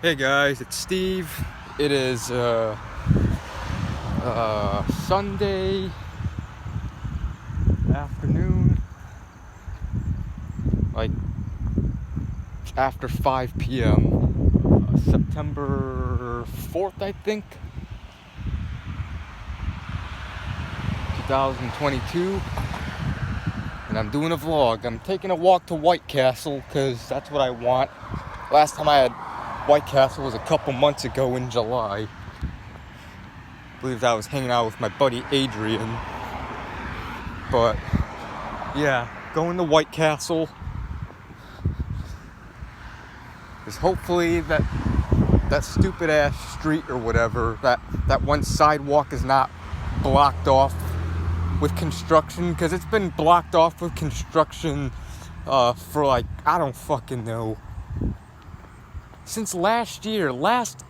Hey guys, it's Steve. It is Sunday afternoon, like after 5 p.m. September 4th, I think, 2022. And I'm doing a vlog. I'm taking a walk to White Castle because that's what I want. Last time I had White Castle was a couple months ago in July. I believe I was hanging out with my buddy Adrian. But yeah, going to White Castle is hopefully that stupid ass street or whatever, that one sidewalk is not blocked off with construction, because it's been blocked off with construction for like, I don't fucking know, since last year,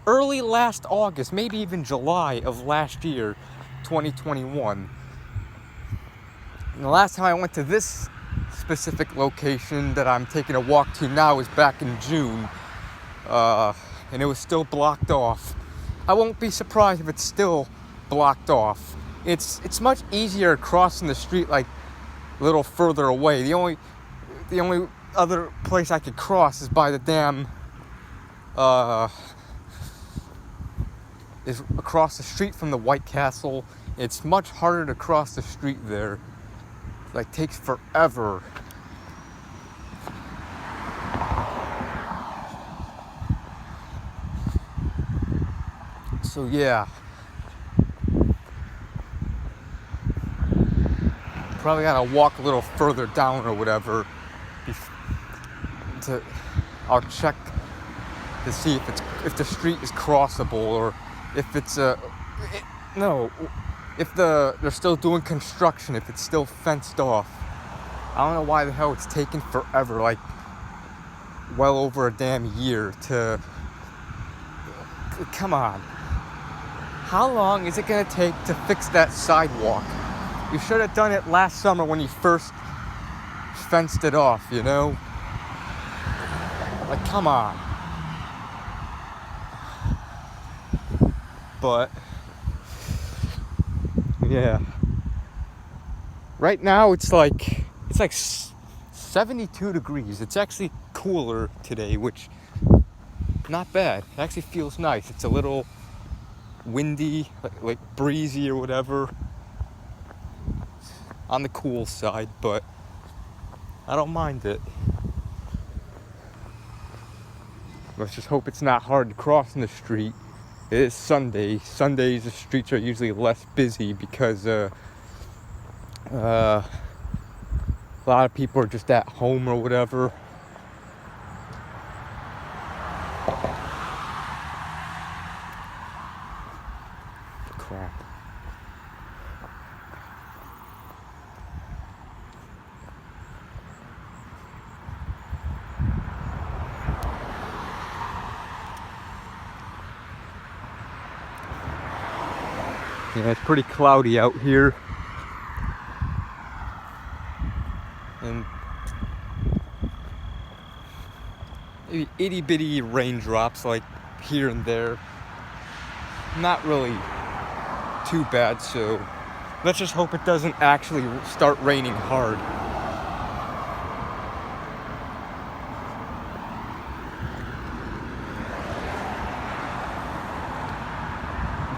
early last August, maybe even July of last year, 2021. And the last time I went to this specific location that I'm taking a walk to now was back in June, and it was still blocked off. I won't be surprised if it's still blocked off. It's much easier crossing the street like a little further away. The only other place I could cross is by the damn is across the street from the White Castle. It's much harder to cross the street there. Like, takes forever. So yeah, probably gotta walk a little further down or whatever. I'll check to see if the street is crossable, or if it's if they're still doing construction, if it's still fenced off. I don't know why the hell it's taking forever, like well over a damn year to. Come on. How long is it gonna take to fix that sidewalk? You should have done it last summer when you first fenced it off, you know? Like, come on. But yeah. Right now it's like 72 degrees. It's actually cooler today, which not bad. It actually feels nice. It's a little windy, like breezy or whatever. On the cool side, but I don't mind it. Let's just hope it's not hard to cross in the street. It is Sunday. Sundays the streets are usually less busy because a lot of people are just at home or whatever. Crap. Yeah, it's pretty cloudy out here. And maybe itty bitty raindrops like here and there. Not really too bad, so let's just hope it doesn't actually start raining hard.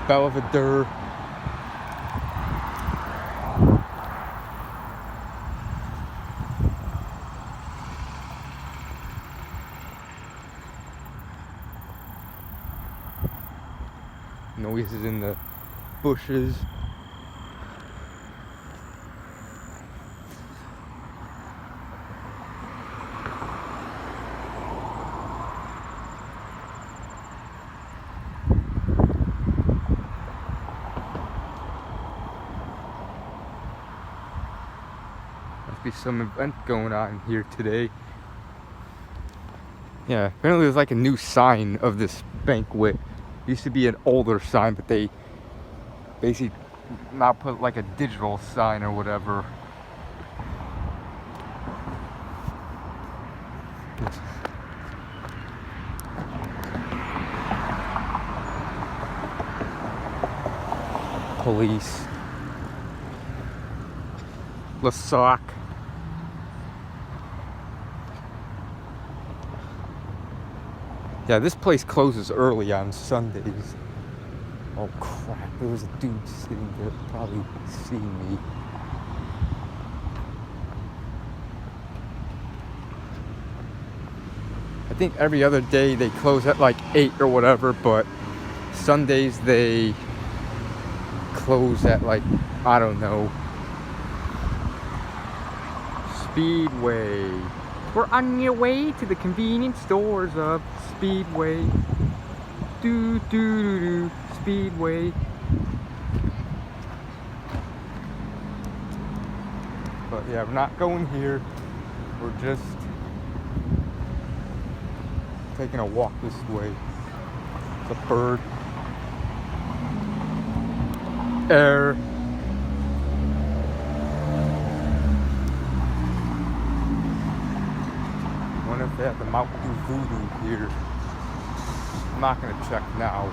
Belvedere. Noises in the bushes. Must be some event going on here today. Yeah, apparently there's like a new sign of this banquet. Used to be an older sign, but they basically now put like a digital sign or whatever. Police. LeSac. Yeah, this place closes early on Sundays. Oh crap, there was a dude sitting there probably seeing me. I think every other day they close at like 8 or whatever, but Sundays they close at like, I don't know. Speedway. We're on your way to the convenience stores of Speedway. Do do do do. Speedway. But yeah, we're not going here. We're just taking a walk this way. It's a bird. Air. I wonder if they have the Mountain Dew Voodoo here. I'm not gonna check now.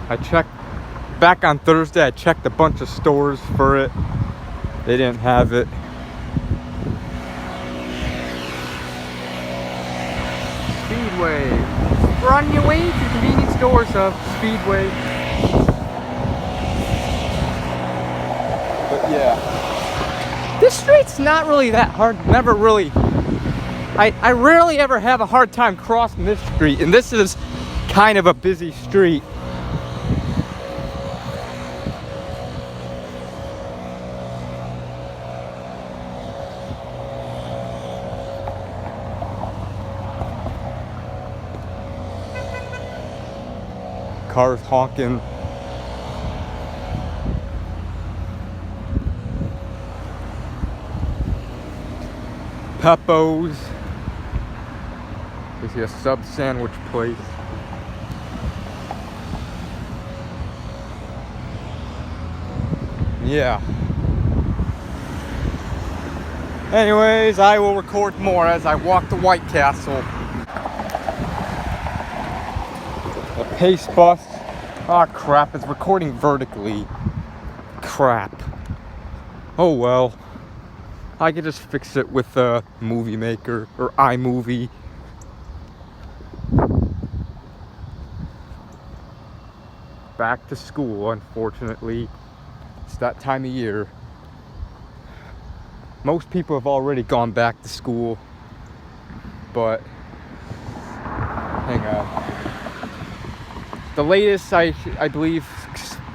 I checked back on Thursday. I checked a bunch of stores for it. They didn't have it. Speedway. We're on your way to the convenience stores of Speedway. But yeah, this street's not really that hard. Never really. I rarely ever have a hard time crossing this street, and this is kind of a busy street. Cars honking. Peppo's. We see a sub sandwich place. Yeah. Anyways, I will record more as I walk to White Castle. A Pace bus. Ah, crap, it's recording vertically. Crap. Oh well. I could just fix it with a Movie Maker or iMovie. Back to school, unfortunately. It's that time of year. Most people have already gone back to school, but hang on. The latest I believe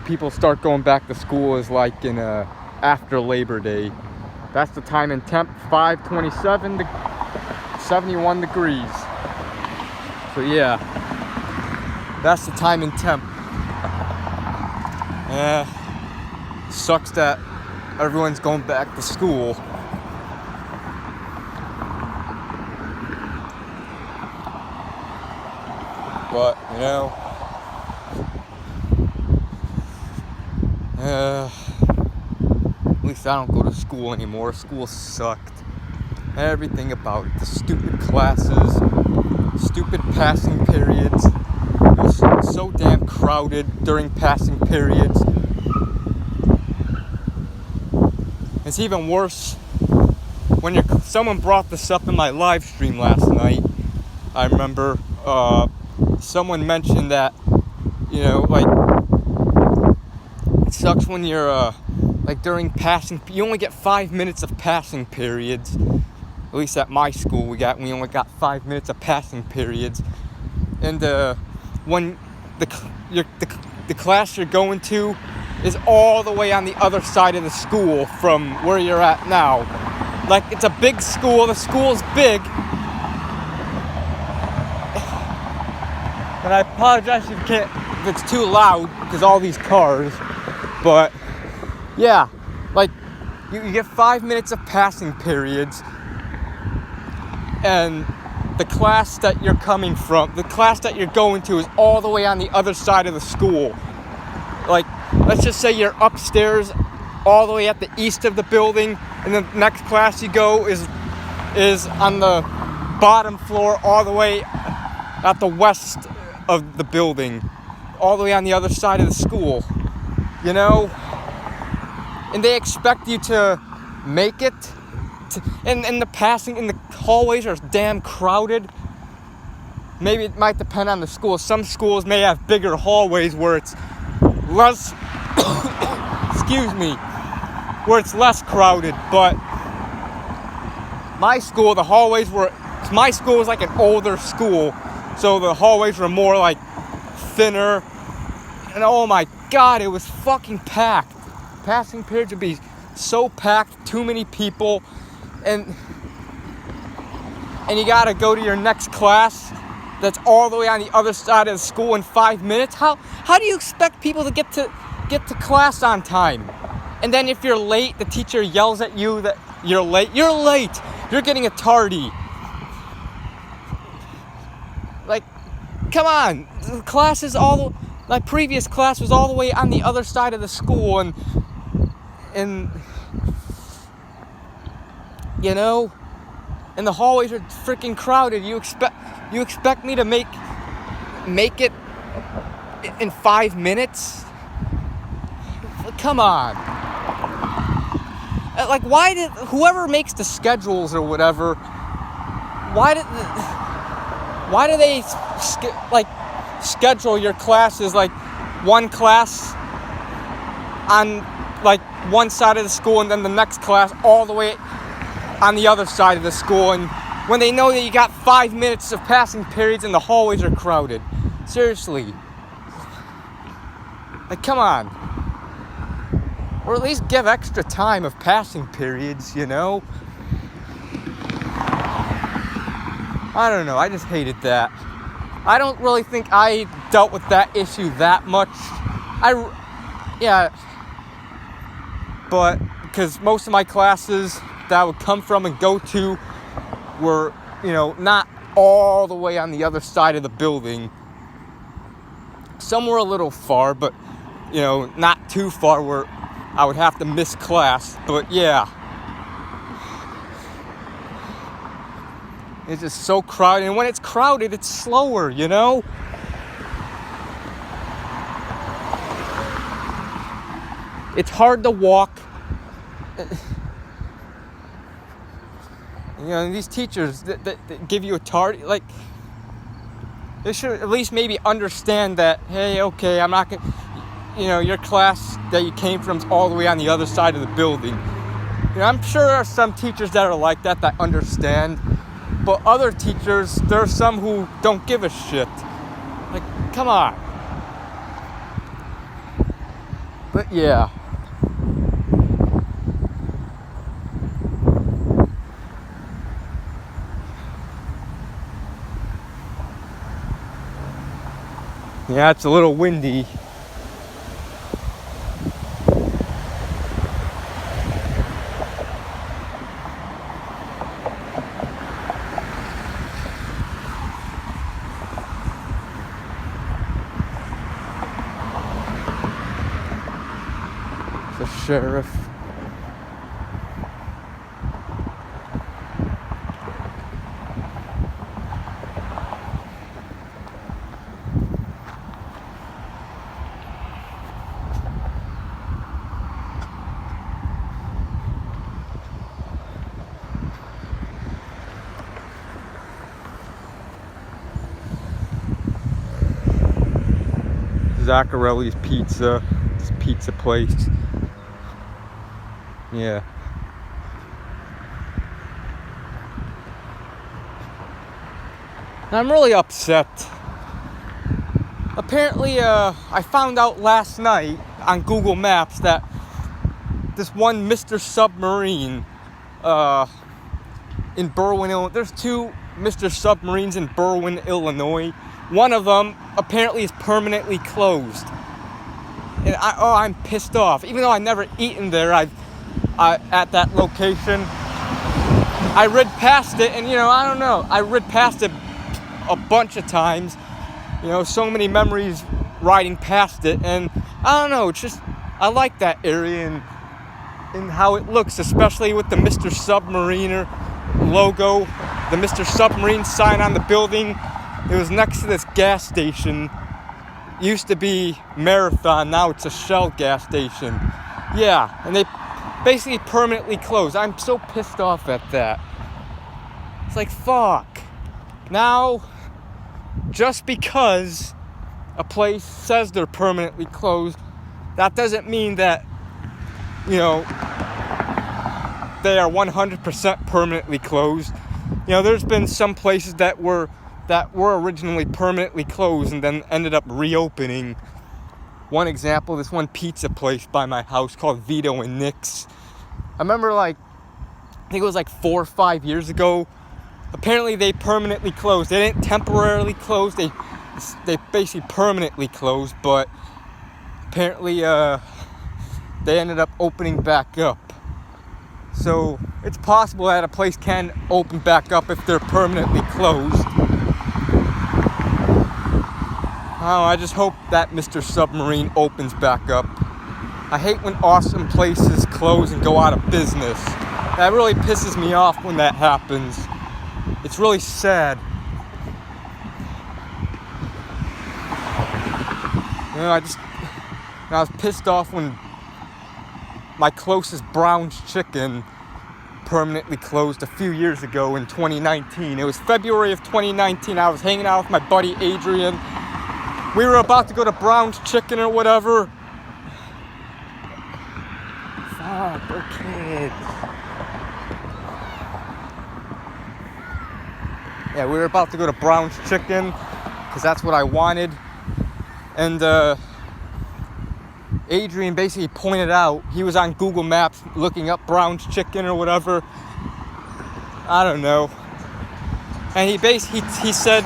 people start going back to school is like in after Labor Day. That's the time and temp, 5:27 to 71 degrees. So yeah, that's the time and temp. Sucks that everyone's going back to school. But, you know, at least I don't go to school anymore. School sucked. Everything about it. The stupid classes, stupid passing periods. It was so damn crowded during passing periods. It's even worse when someone brought this up in my live stream last night. I remember someone mentioned that, you know, like, it sucks when you're like during passing, you only get 5 minutes of passing periods. At least at my school we only got 5 minutes of passing periods. And when the class you're going to is all the way on the other side of the school from where you're at now. Like, it's a big school, the school's big. And I apologize if it's too loud because all these cars. But yeah, like you get 5 minutes of passing periods, and the class that you're coming from, the class that you're going to, is all the way on the other side of the school. Like, let's just say you're upstairs all the way at the east of the building, and the next class you go is on the bottom floor all the way at the west of the building, all the way on the other side of the school, you know? And they expect you to make it. And the hallways are damn crowded. Maybe it might depend on the school. Some schools may have bigger hallways where it's less, excuse me, where it's less crowded. But my school was like an older school. So the hallways were more like thinner. And oh my God, it was fucking packed. Passing periods would be so packed, too many people. And you gotta go to your next class that's all the way on the other side of the school in 5 minutes. How do you expect people to get to class on time? And then if you're late, the teacher yells at you that you're late. You're late. You're getting a tardy. Like, come on. My previous class was all the way on the other side of the school, and you know, and the hallways are freaking crowded. You expect me to make it in 5 minutes? Come on. Like, why did whoever makes the schedules or whatever? Why do they schedule your classes like one class on like one side of the school and then the next class all the way on the other side of the school, and when they know that you got 5 minutes of passing periods and the hallways are crowded? Seriously. Like, come on. Or at least give extra time of passing periods, you know? I don't know, I just hated that. I don't really think I dealt with that issue that much. But because most of my classes that I would come from and go to were, you know, not all the way on the other side of the building. Some were a little far, but, you know, not too far where I would have to miss class. But yeah, it's just so crowded, and when it's crowded, it's slower, you know? It's hard to walk. You know, these teachers that give you a tardy, like, they should at least maybe understand that, hey, okay, I'm not gonna, you know, your class that you came from is all the way on the other side of the building. You know, I'm sure there are some teachers that are like that understand, but other teachers, there are some who don't give a shit. Like, come on. But yeah. Yeah, it's a little windy. The sheriff. Zaccarelli's Pizza. It's a pizza place. Yeah. I'm really upset. Apparently, I found out last night on Google Maps that this one Mr. Submarine in Berwyn, Illinois. There's two Mr. Submarines in Berwyn, Illinois. One of them apparently is permanently closed. And I'm pissed off. Even though I've never eaten there, at that location, I read past it, and you know, I don't know. I read past it a bunch of times. You know, so many memories riding past it, and I don't know. It's just, I like that area and how it looks, especially with the Mr. Submariner logo, the Mr. Submarine sign on the building. It was next to this gas station. It used to be Marathon, now it's a Shell gas station. Yeah, and they basically permanently closed. I'm so pissed off at that. It's like, fuck. Now, just because a place says they're permanently closed, that doesn't mean that, you know, they are 100% permanently closed. You know, there's been some places that were originally permanently closed and then ended up reopening. One example, this one pizza place by my house called Vito and Nick's. I remember, I think it was 4 or 5 years ago. Apparently they permanently closed. They didn't temporarily close. They basically permanently closed, but apparently they ended up opening back up. So it's possible that a place can open back up if they're permanently closed. Oh, I just hope that Mr. Submarine opens back up. I hate when awesome places close and go out of business. That really pisses me off when that happens. It's really sad. You know, I was pissed off when my closest Brown's Chicken permanently closed a few years ago in 2019. It was February of 2019. I was hanging out with my buddy Adrian. We were about to go to Brown's Chicken or whatever. Fuck, we're kids. Yeah, we were about to go to Brown's Chicken because that's what I wanted. And Adrian basically pointed out, he was on Google Maps looking up Brown's Chicken or whatever. I don't know. And he said,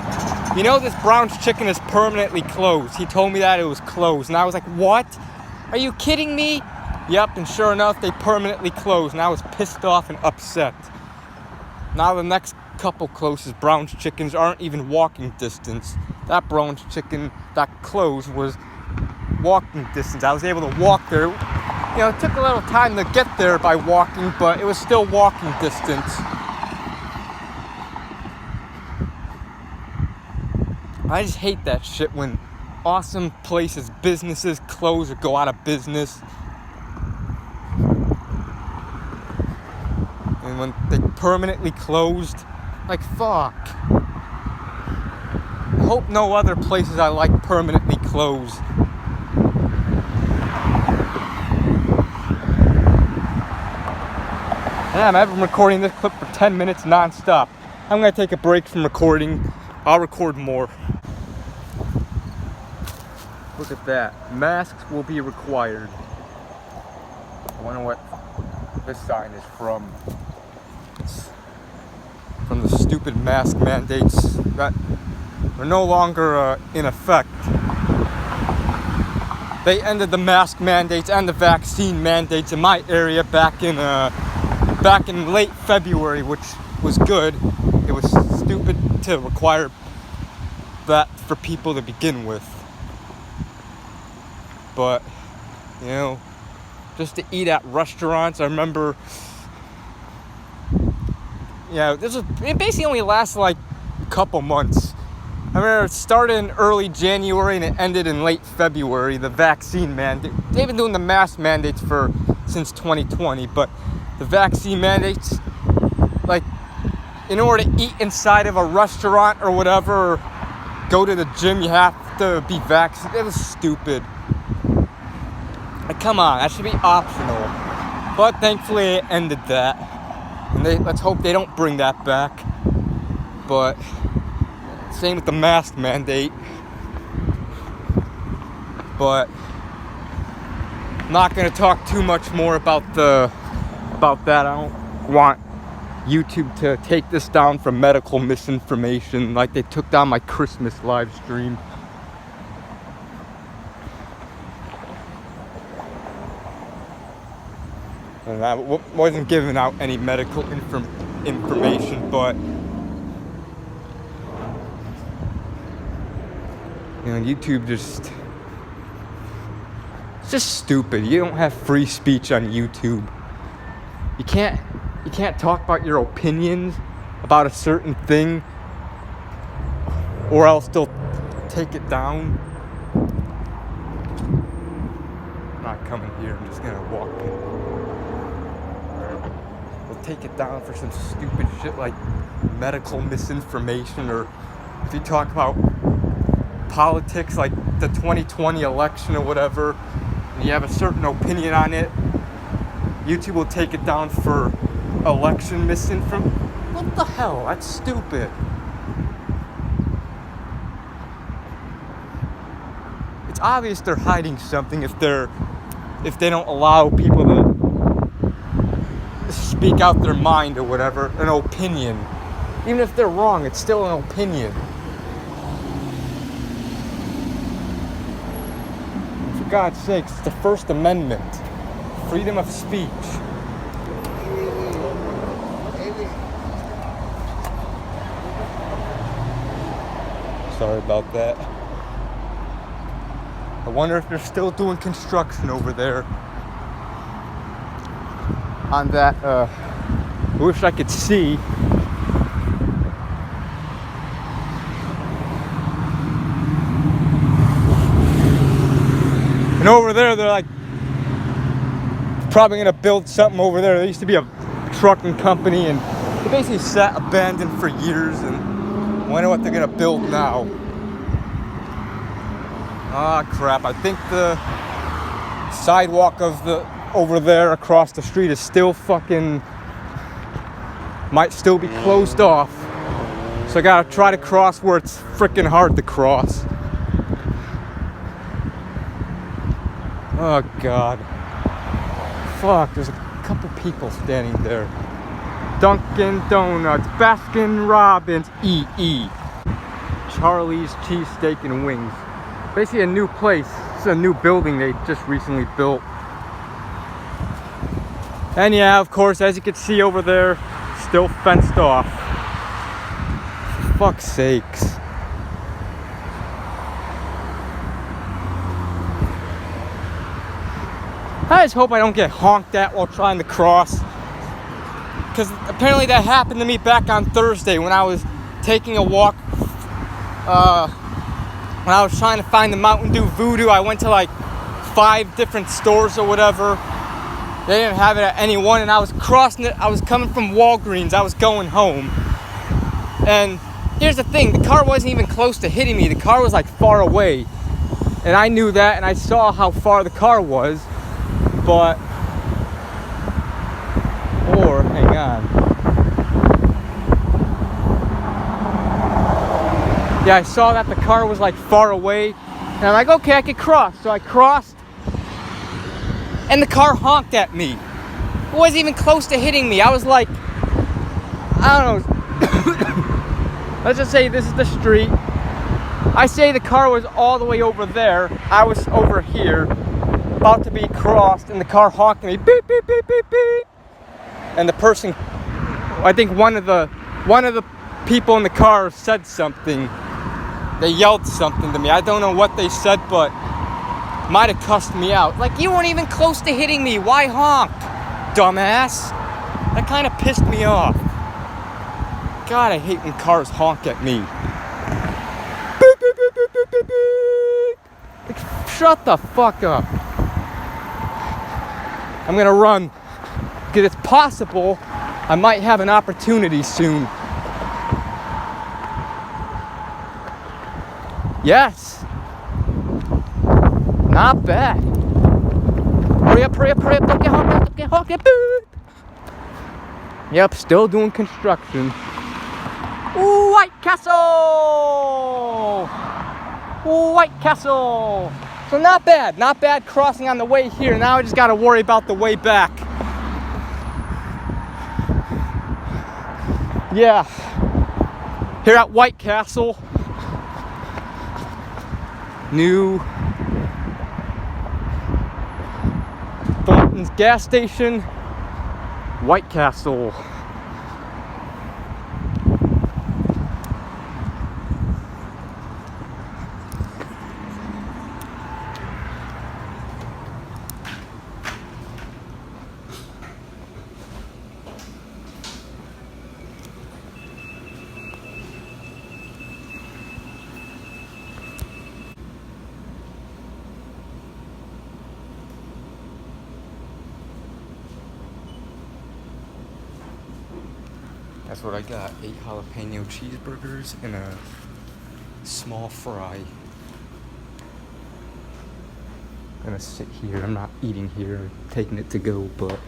you know, this Brown's Chicken is permanently closed. He told me that it was closed. And I was like, what? Are you kidding me? Yep, and sure enough, they permanently closed. And I was pissed off and upset. Now the next couple closest Brown's Chickens aren't even walking distance. That Brown's Chicken that closed was walking distance. I was able to walk there. You know, it took a little time to get there by walking, but it was still walking distance. I just hate that shit when awesome places, businesses close or go out of business. And when they permanently closed, like, fuck. I hope no other places I like permanently close. Damn, I've been recording this clip for 10 minutes non-stop. I'm gonna take a break from recording. I'll record more. Look at that. Masks will be required. I wonder what this sign is from. It's from the stupid mask mandates that are no longer in effect. They ended the mask mandates and the vaccine mandates in my area back in late February, which was good. It was stupid to require that for people to begin with. But, you know, just to eat at restaurants, I remember, it basically only lasted like a couple months. I remember it started in early January and it ended in late February, the vaccine mandate. They've been doing the mask mandates since 2020, but the vaccine mandates, like, in order to eat inside of a restaurant or whatever, or go to the gym, you have to be vaccinated. It was stupid. Like, come on, that should be optional. But thankfully it ended that. And let's hope they don't bring that back. But same with the mask mandate. But I'm not going to talk too much more about that. I don't want YouTube to take this down for medical misinformation like they took down my Christmas live stream. And I wasn't giving out any medical information, but you know, YouTube it's just stupid. You don't have free speech on YouTube. You can't talk about your opinions about a certain thing or else they'll take it down. I'm not coming here, I'm just gonna walk in. They'll take it down for some stupid shit like medical misinformation, or if you talk about politics like the 2020 election or whatever, and you have a certain opinion on it, YouTube will take it down for election misinformation. What the hell? That's stupid. It's obvious they're hiding something if they don't allow people to speak out their mind or whatever, an opinion. Even if they're wrong, it's still an opinion. For God's sakes, it's the First Amendment. Freedom of speech. Sorry about that. I wonder if they're still doing construction over there. On that, I wish I could see. And over there, they're like probably gonna build something over there. There used to be a trucking company, and they basically sat abandoned for years. And I wonder what they're gonna build now. Ah, crap! I think the sidewalk of the over there across the street is still might still be closed off. So I gotta try to cross where it's freaking hard to cross. Oh God. Fuck, there's a couple people standing there. Dunkin' Donuts, Baskin Robbins, EE. Charlie's Cheesesteak and Wings. Basically a new place. It's a new building they just recently built. And yeah, of course, as you can see over there, still fenced off. For fuck's sakes. I just hope I don't get honked at while trying to cross. Because apparently that happened to me back on Thursday when I was taking a walk. When I was trying to find the Mountain Dew Voodoo, I went to like 5 different stores or whatever. They didn't have it at any one, and I was crossing it. I was coming from Walgreens. I was going home. And here's the thing. The car wasn't even close to hitting me. The car was like far away. And I knew that, and I saw how far the car was. But, or, hang on. Yeah, I saw that the car was like far away. And I'm like, okay, I could cross. So I crossed. And the car honked at me. It wasn't even close to hitting me. I was like, I don't know. Let's just say this is the street. I say the car was all the way over there. I was over here, about to be crossed, and the car honked at me. Beep, beep, beep, beep, beep. And the person, I think one of the people in the car said something. They yelled something to me. I don't know what they said, but might have cussed me out. Like, you weren't even close to hitting me. Why honk, dumbass? That kind of pissed me off. God, I hate when cars honk at me. Beep, beep, beep, beep, beep, beep, beep. Like, shut the fuck up. I'm gonna run. Because it's possible I might have an opportunity soon. Yes. Not bad. Hurry up, hurry up, hurry up. Don't get honked out, don't get honked out. Yep, still doing construction. White Castle! White Castle! So not bad crossing on the way here. Now I just gotta worry about the way back. Yeah. Here at White Castle. New Thornton's gas station, White Castle. That's what I got. 8 jalapeno cheeseburgers and a small fry. I'm gonna sit here. I'm not eating here, taking it to go, but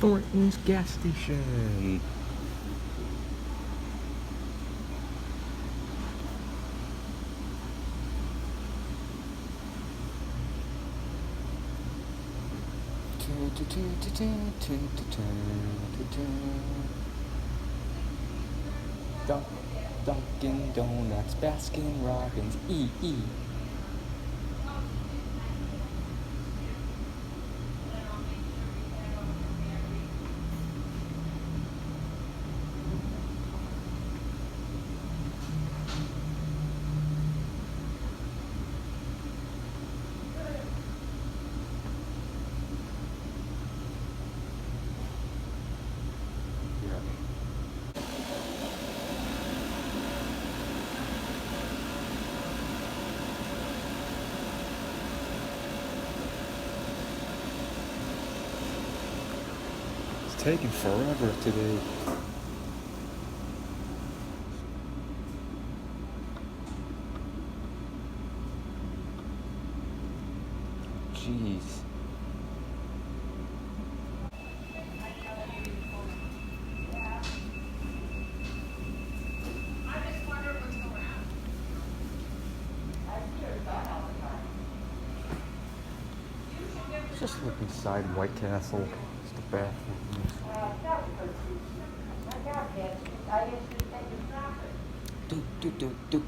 Thornton's gas station. Dunkin' Donuts, Baskin Robbins, E. It's taking forever today. Jeez. Just look inside White Castle. It's the bathroom. Do.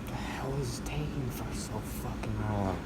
The hell is it taking for so fucking long?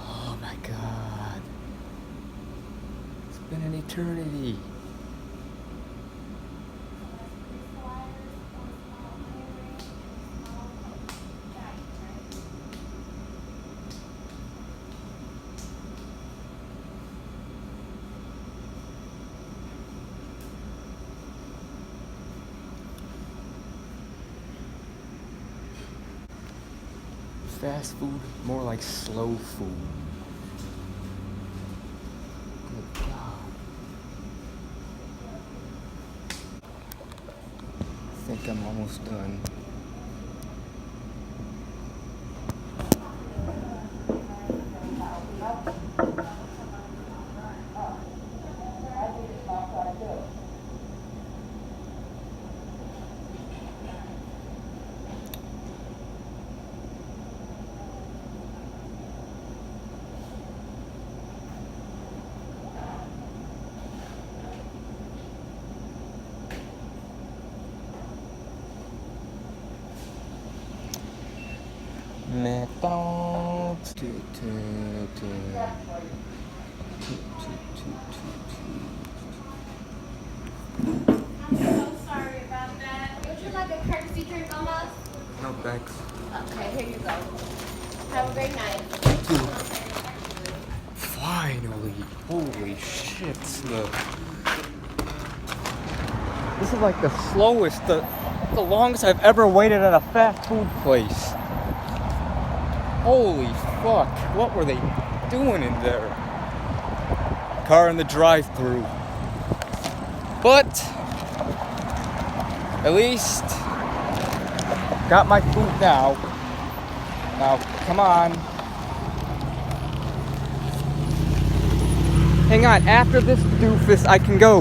Oh my god. It's been an eternity. fast food, more like slow food. Good God. I think I'm almost done. McDonald's. I'm so sorry about that. Would you like a courtesy drink on us? No thanks. Okay, here you go. Have a great night. Dude, finally. Holy shit. This is like the slowest, the longest I've ever waited at a fast food place. Holy fuck. What were they doing in there? Car in the drive-thru. But at least got my food now. Now, come on. Hang on, after this doofus, I can go.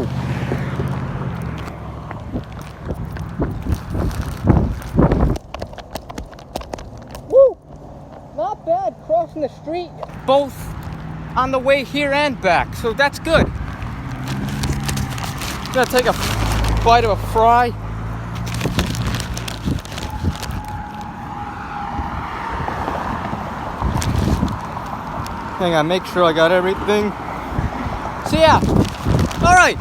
Woo! Not bad, crossing the street, both on the way here and back, so that's good. Gonna take a bite of a fry. Hang on, make sure I got everything. So yeah, alright.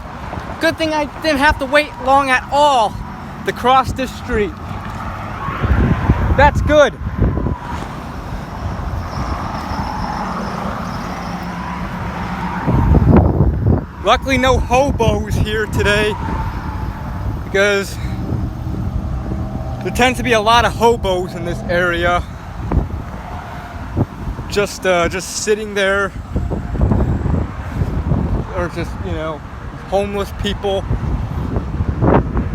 Good thing I didn't have to wait long at all to cross this street. That's good. Luckily no hobos here today, because there tends to be a lot of hobos in this area. Just sitting there, or just, you know, homeless people,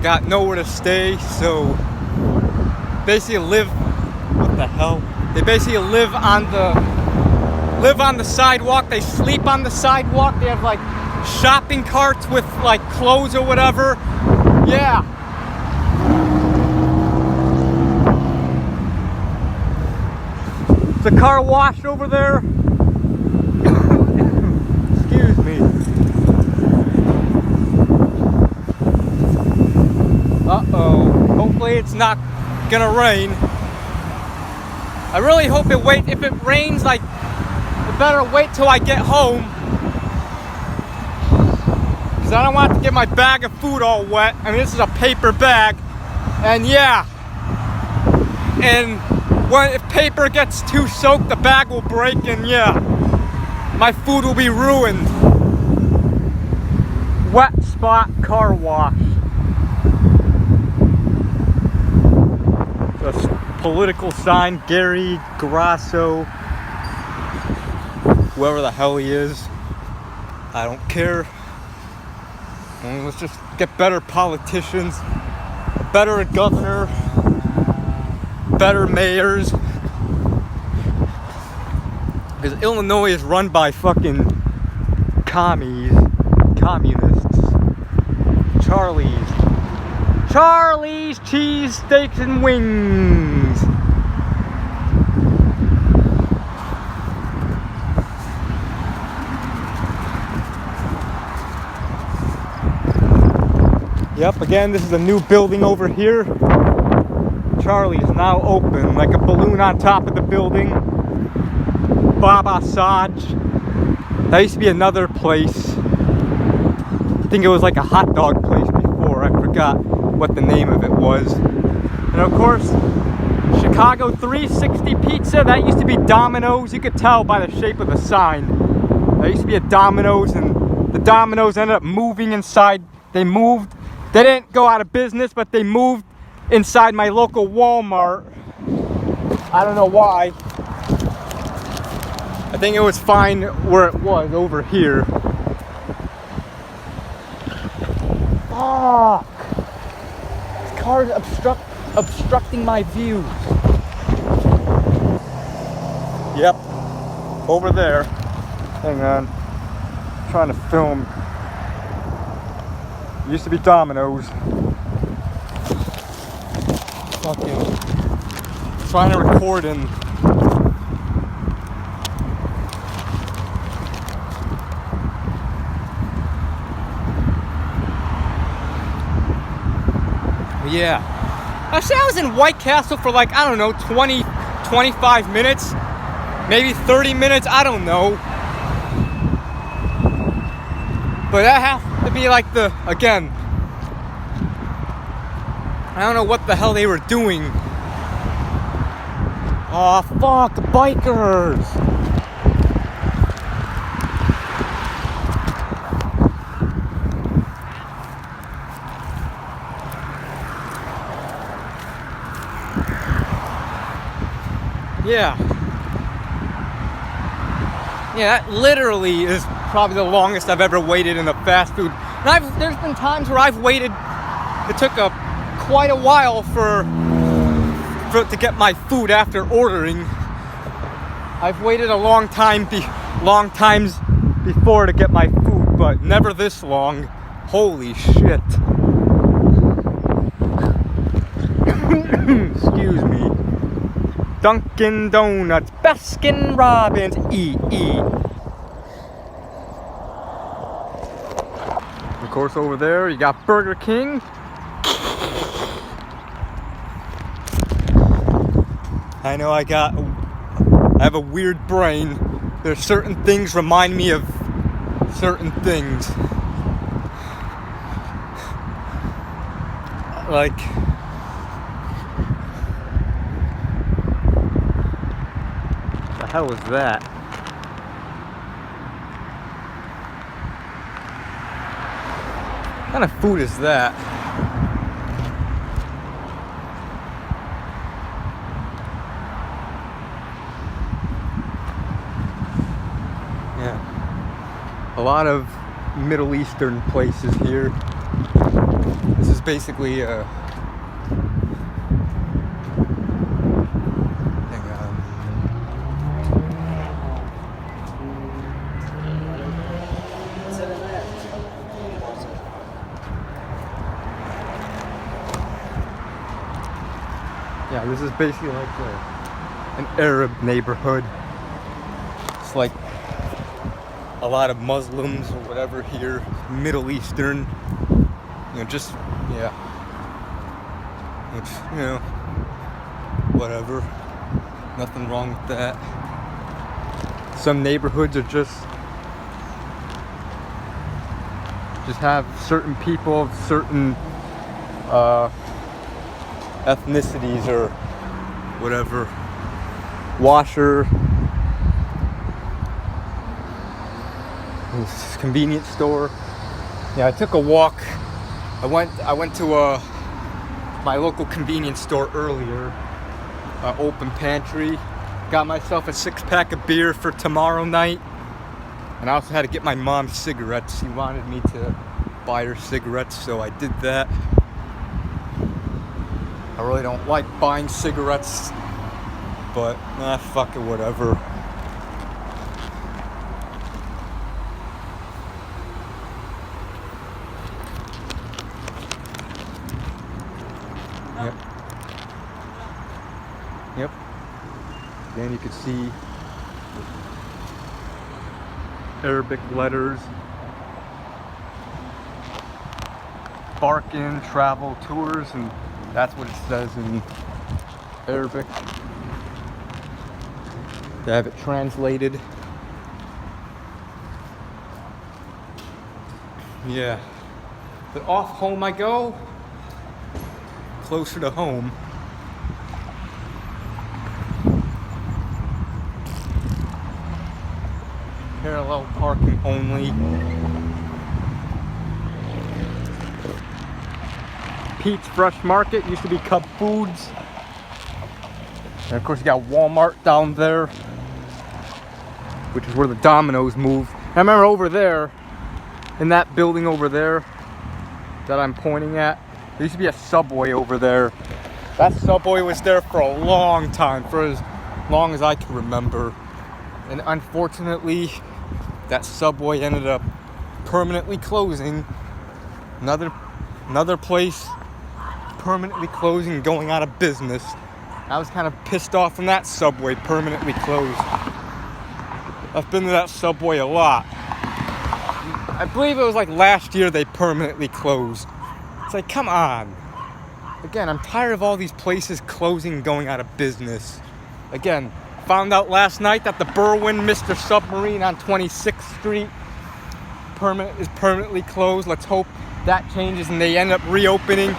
got nowhere to stay, so basically what the hell? They basically live on the sidewalk, they sleep on the sidewalk, they have like shopping carts with like clothes or whatever. Yeah. The car wash over there. Excuse me. Uh-oh. Hopefully it's not gonna rain. I really hope if it rains, like, it better wait till I get home. Because I don't want to get my bag of food all wet. I mean, this is a paper bag. And yeah. And if paper gets too soaked, the bag will break, and yeah, my food will be ruined. Wet spot car wash. The political sign, Gary Grasso, whoever the hell he is, I don't care. I mean, let's just get better politicians, a better governor, better mayors, because Illinois is run by fucking communists. Charlie's cheese steaks and wings. Yep, again, this is a new building over here. Charlie is now open, like a balloon on top of the building. Baba Saj. That used to be another place. I think it was like a hot dog place before. I forgot what the name of it was. And of course, Chicago 360 Pizza. That used to be Domino's. You could tell by the shape of the sign. That used to be a Domino's, and the Domino's ended up moving inside. They moved. They didn't go out of business, but they moved inside my local Walmart. I don't know why. I think it was fine where it was over here. Fuck! This car is obstructing my view. Yep, over there. Hang on, I'm trying to film. It used to be Domino's. Fucking trying to record in. Yeah. I say I was in White Castle for like, I don't know, 20, 25 minutes. Maybe 30 minutes, I don't know. But that has to be like again, I don't know what the hell they were doing. Oh, fuck, bikers. Yeah. Yeah, that literally is probably the longest I've ever waited in a fast food. And there's been times where I've waited. It took quite a while to get my food after ordering. I've waited a long times before to get my food, but never this long. Holy shit. Excuse me. Dunkin' Donuts, Baskin Robbins, E. Of course, over there you got Burger King. I know I have a weird brain. There's certain things remind me of certain things. Like, the hell was that? What kind of food is that? Yeah. A lot of Middle Eastern places here. This is basically a yeah, this is basically like an Arab neighborhood. It's like a lot of Muslims or whatever here, Middle Eastern, just, yeah, which, whatever, nothing wrong with that. Some neighborhoods are just have certain people of certain ethnicities or whatever. Washer, convenience store. Yeah, I took a walk. I went to my local convenience store earlier, open pantry. Got myself a 6-pack of beer for tomorrow night, and I also had to get my mom cigarettes. She wanted me to buy her cigarettes, so I did that. I really don't like buying cigarettes, but fuck it, whatever. Yep. Then you can see Arabic letters. Barkin Travel Tours, and that's what it says in Arabic. They have it translated. Yeah. But off home I go. Closer to home. Parallel parking only. Pete's Fresh Market used to be Cub Foods. And of course you got Walmart down there. which is where the Domino's moved. I remember over there, in that building over there that I'm pointing at, there used to be a Subway over there. That Subway was there for a long time, for as long as I can remember. And unfortunately, that Subway ended up permanently closing. Another place permanently closing and going out of business. I was kind of pissed off when that Subway permanently closed. I've been to that Subway a lot. I believe it was like last year they permanently closed. It's like, come on. Again, I'm tired of all these places closing and going out of business. Again, found out last night that the Berwyn Mr. Submarine on 26th Street is permanently closed. Let's hope that changes and they end up reopening.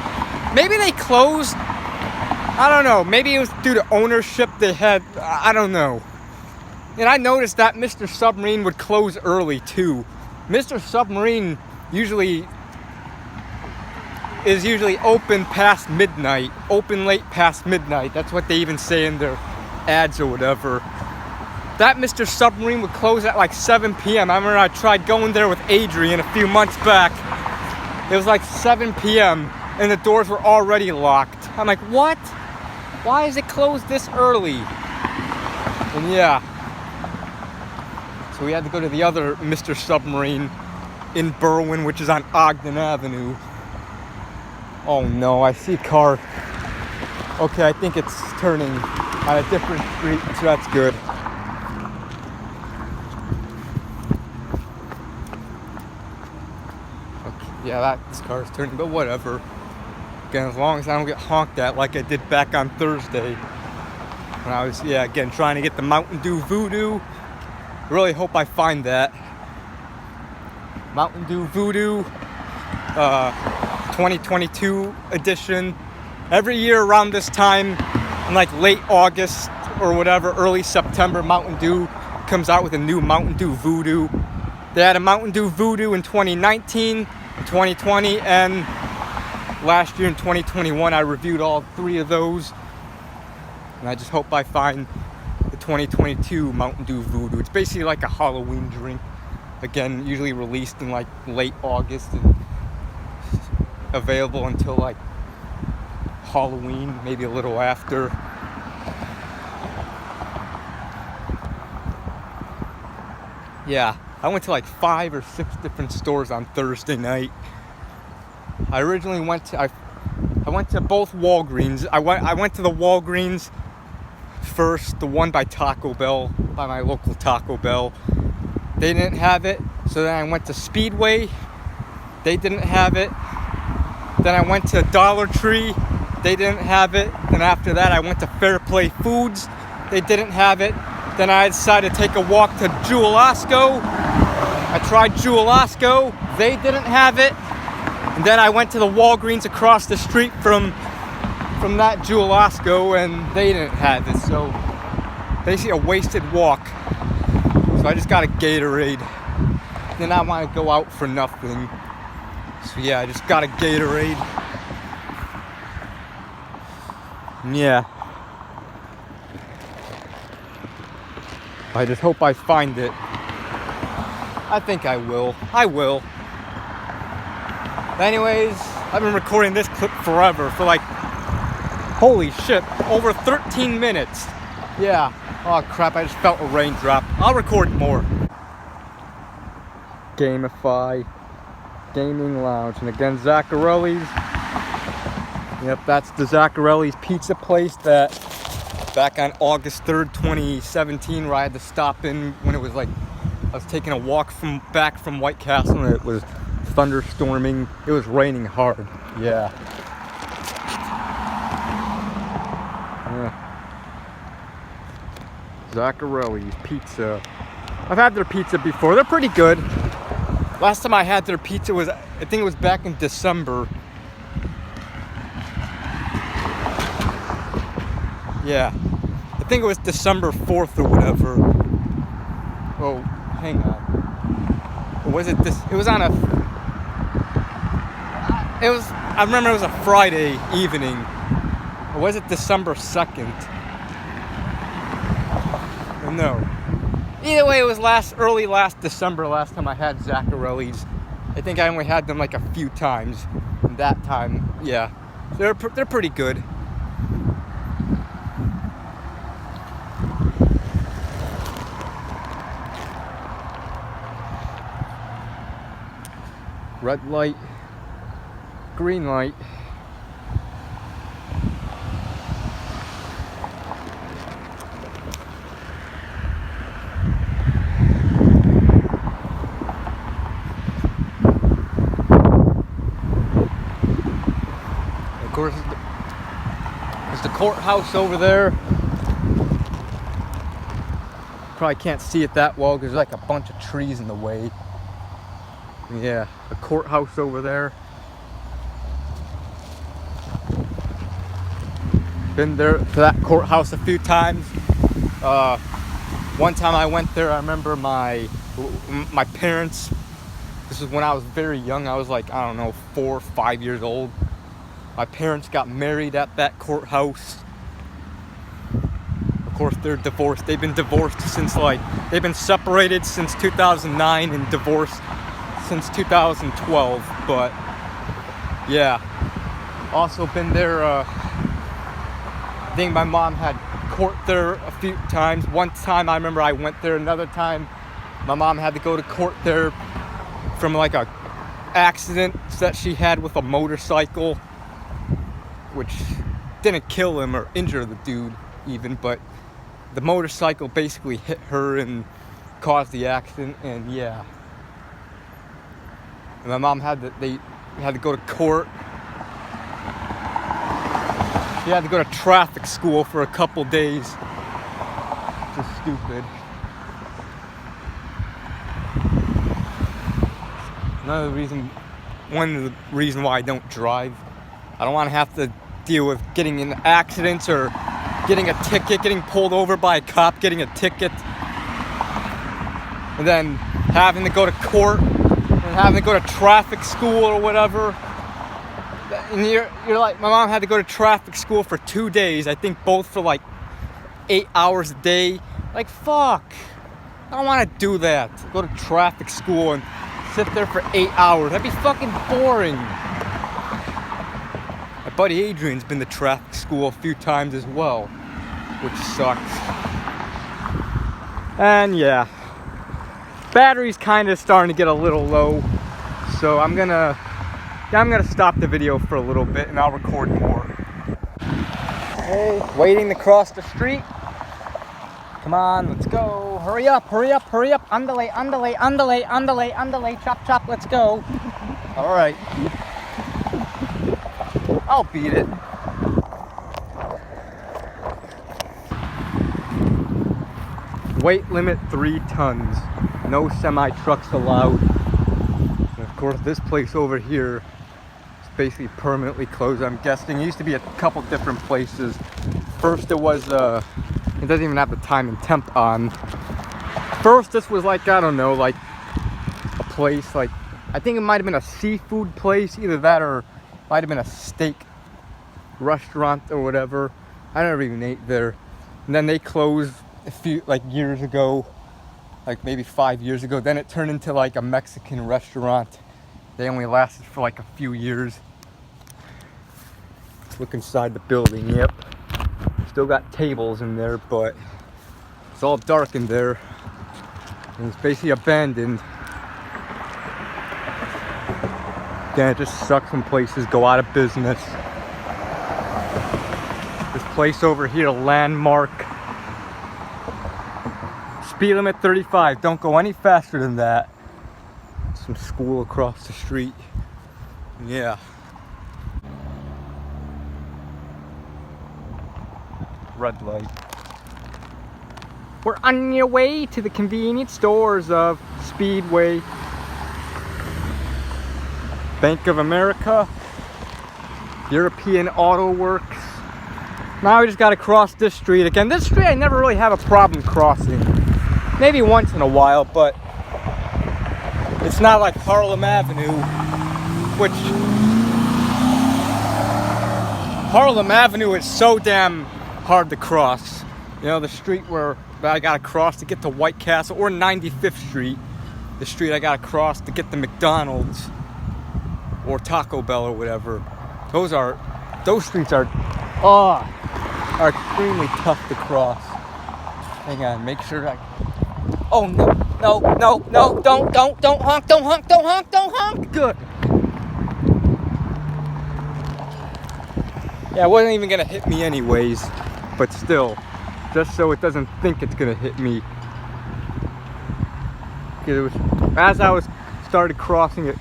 Maybe they closed. I don't know. Maybe it was due to ownership they had. I don't know. And I noticed that Mr. Submarine would close early too. Mr. Submarine is usually open past midnight. Open late past midnight. That's what they even say in their ads or whatever. That Mr. Submarine would close at like 7 p.m. I remember I tried going there with Adrian a few months back. It was like 7 p.m. and the doors were already locked. I'm like, what? Why is it closed this early? And yeah. So we had to go to the other Mr. Submarine in Berwyn, which is on Ogden Avenue. Oh no, I see a car. Okay, I think it's turning on a different street, so that's good. Okay, yeah, this car is turning, but whatever. Again, as long as I don't get honked at like I did back on Thursday. When I was, again, trying to get the Mountain Dew Voodoo. Really hope I find that. Mountain Dew Voodoo 2022 edition. Every year around this time, in like late August or whatever, early September, Mountain Dew comes out with a new Mountain Dew Voodoo. They had a Mountain Dew Voodoo in 2019, in 2020, and last year in 2021. I reviewed all 3 of those. And I just hope I find the 2022 Mountain Dew Voodoo. It's basically like a Halloween drink. Again, usually released in like late August and available until like Halloween, maybe a little after. Yeah, I went to like 5 or 6 different stores on Thursday night. I originally went to both Walgreens. I went to the Walgreens first, the one by Taco Bell, by my local Taco Bell. They didn't have it, so then I went to Speedway. They didn't have it. Then I went to Dollar Tree. They didn't have it. Then after that, I went to Fair Play Foods. They didn't have it. Then I decided to take a walk to Jewel-Osco. I tried Jewel-Osco. They didn't have it. And then I went to the Walgreens across the street from that Jewel-Osco, and they didn't have it. So basically a wasted walk. So I just got a Gatorade. Then I want to go out for nothing. So yeah, I just got a Gatorade. And yeah. I just hope I find it. I think I will. I will. Anyways, I've been recording this clip forever, for like, holy shit, over 13 minutes. Yeah. Oh crap, I just felt a raindrop. I'll record more. Gamify Gaming Lounge. And again, Zaccarelli's. Yep, that's the Zaccarelli's pizza place that back on August 3rd, 2017, where I had to stop in when it was like, I was taking a walk back from White Castle and it was thunderstorming. It was raining hard. Yeah. Zaccarelli's Pizza. I've had their pizza before. They're pretty good. Last time I had their pizza was, I think it was back in December. Yeah. I think it was December 4th or whatever. Oh, hang on. Or was it this? It was on a... I remember it was a Friday evening. Or was it December 2nd? No. Either way, it was early last December last time I had Zaccarelli's. I think I only had them like a few times. And that time, yeah, they're pretty good. Red light, green light. Of course, there's the courthouse over there. Probably can't see it that well because there's like a bunch of trees in the way. Yeah, the courthouse over there. Been there to that courthouse a few times. One time I went there, I remember my parents, this was when I was very young, I was like, I don't know, 4 or 5 years old. My parents got married at that courthouse. Of course, they're divorced. They've been divorced since they've been separated since 2009 and divorced since 2012. But yeah, also been there. I think my mom had court there a few times. One time I remember I went there. Another time my mom had to go to court there from like a accident that she had with a motorcycle, which didn't kill him or injure the dude even, but the motorcycle basically hit her and caused the accident. And yeah, and my mom had to go to court. She had to go to traffic school for a couple days. Just stupid. One of the reasons why I don't drive. I don't want to have to deal with getting in accidents or getting a ticket, getting pulled over by a cop, getting a ticket, and then having to go to court and having to go to traffic school or whatever. And you're like, my mom had to go to traffic school for 2 days, I think both for like 8 hours a day. Like, fuck. I don't want to do that. Go to traffic school and sit there for 8 hours. That'd be fucking boring. My buddy Adrian's been to traffic school a few times as well, which sucks. And yeah, battery's kind of starting to get a little low, so I'm gonna stop the video for a little bit and I'll record more. Hey, waiting to cross the street. Come on, let's go. Hurry up, hurry up, hurry up. Andale, andale, andale, andale, andale, chop, chop, let's go. All right. I'll beat it. Weight limit 3 tons. No semi-trucks allowed. And of course, this place over here is basically permanently closed. I'm guessing it used to be a couple different places. First it was, it doesn't even have the time and temp on. First this was like, I don't know, like a place, like, I think it might have been a seafood place, either that or might have been a steak restaurant or whatever. I never even ate there. And then they closed a few, like, years ago, like maybe 5 years ago. Then it turned into like a Mexican restaurant. They only lasted for like a few years. Let's look inside the building. Yep, still got tables in there, but it's all dark in there and it's basically abandoned. Again, it just sucks when places go out of business. This place over here, Landmark. Speed limit 35. Don't go any faster than that. Some school across the street. Yeah. Red light. We're on your way to the convenience stores of Speedway. Bank of America, European Auto Works. Now we just gotta cross this street again. This street I never really have a problem crossing. Maybe once in a while, but it's not like Harlem Avenue, which Harlem Avenue is so damn hard to cross. You know, the street where that I gotta cross to get to White Castle, or 95th Street, the street I gotta cross to get to McDonald's or Taco Bell or whatever. Those streets are extremely tough to cross. Hang on, make sure I. Oh no! Don't honk! Good. Yeah, it wasn't even gonna hit me anyways, but still, just so it doesn't think it's gonna hit me. It was, as I started crossing it,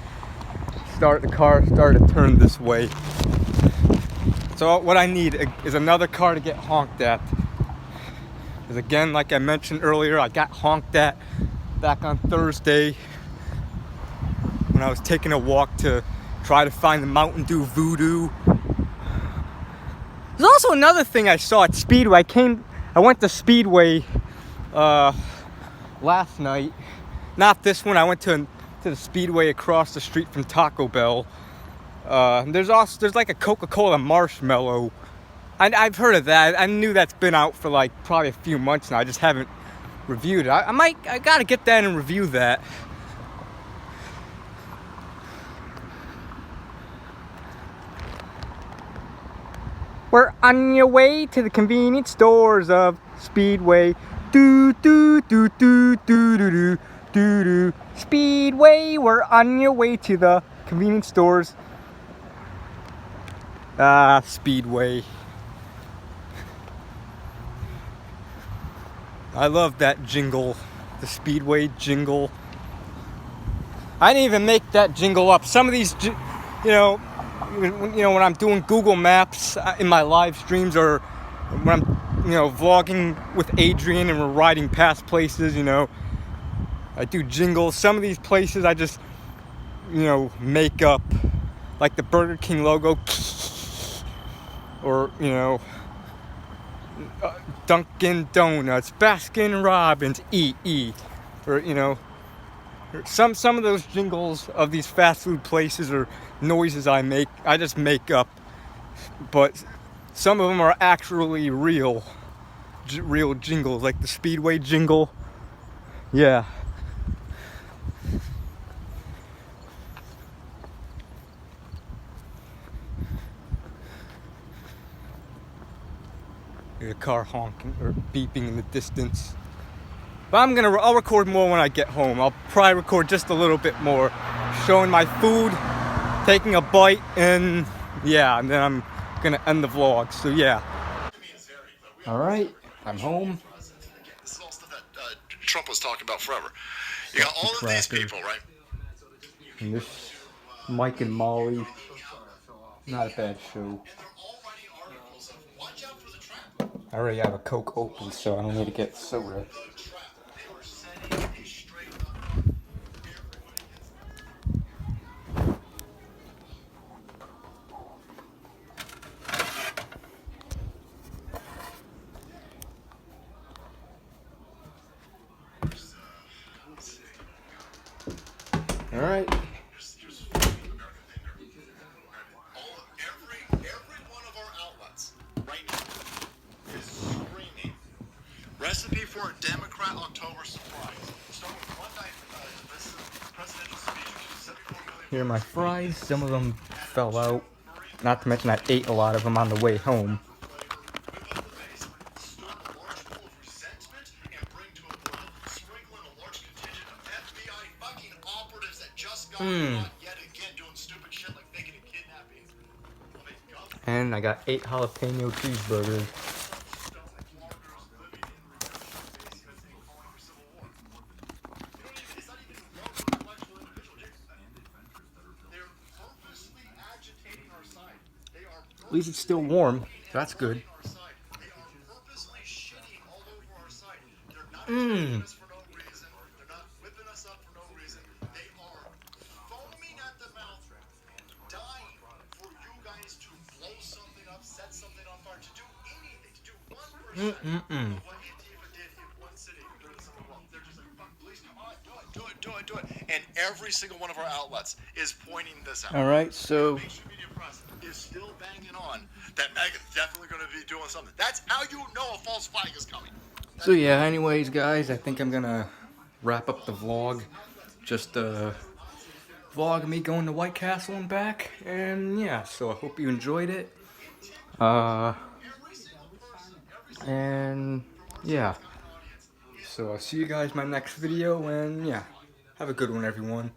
the car started to turn this way. So what I need is another car to get honked at. Because again, like I mentioned earlier, I got honked at back on Thursday when I was taking a walk to try to find the Mountain Dew Voodoo. There's also another thing I saw at Speedway. I went to Speedway last night. Not this one. I went to the Speedway across the street from Taco Bell. There's like a Coca-Cola marshmallow. I've heard of that. I knew that's been out for like probably a few months now. I just haven't reviewed it. I gotta get that and review that. We're on your way to the convenience stores of Speedway. Do do do do do do do do do. Speedway, we're on your way to the convenience stores. Speedway. I love that jingle, the Speedway jingle. I didn't even make that jingle up. Some of these, when I'm doing Google Maps in my live streams, or when I'm, vlogging with Adrian and we're riding past places, I do jingles. Some of these places I just, make up, like the Burger King logo, or, Dunkin' Donuts, Baskin Robbins, or, some of those jingles of these fast food places or noises I just make up, but some of them are actually real jingles, like the Speedway jingle. Yeah. There's a car honking or beeping in the distance. But I'll record more when I get home. I'll probably record just a little bit more, showing my food, taking a bite, and then I'm gonna end the vlog. So yeah. All right, I'm home. This is all stuff that Trump was talking about forever. You got all of these people, right? And this Mike and Molly, not a bad show. I already have a Coke open, so I don't need to get soda. All right. Every one of our outlets right now is screaming recipe for a Democrat October surprise. Starting with one night, this presidential speech, 74 million. Here are my fries. Some of them fell out. Not to mention I ate a lot of them on the way home. And I got 8 jalapeno cheeseburgers. At least it's still warm. That's good. Do it. And every single one of our outlets is pointing this out. All right, so Mainstream media press is still banging on that MAGA's definitely going to be doing something. That's how you know a false flag is coming. So yeah, anyways, guys, I think I'm gonna wrap up the vlog. Just vlog me going to White Castle and back, and yeah. So I hope you enjoyed it. And yeah. So I'll see you guys in my next video, and yeah, have a good one, everyone.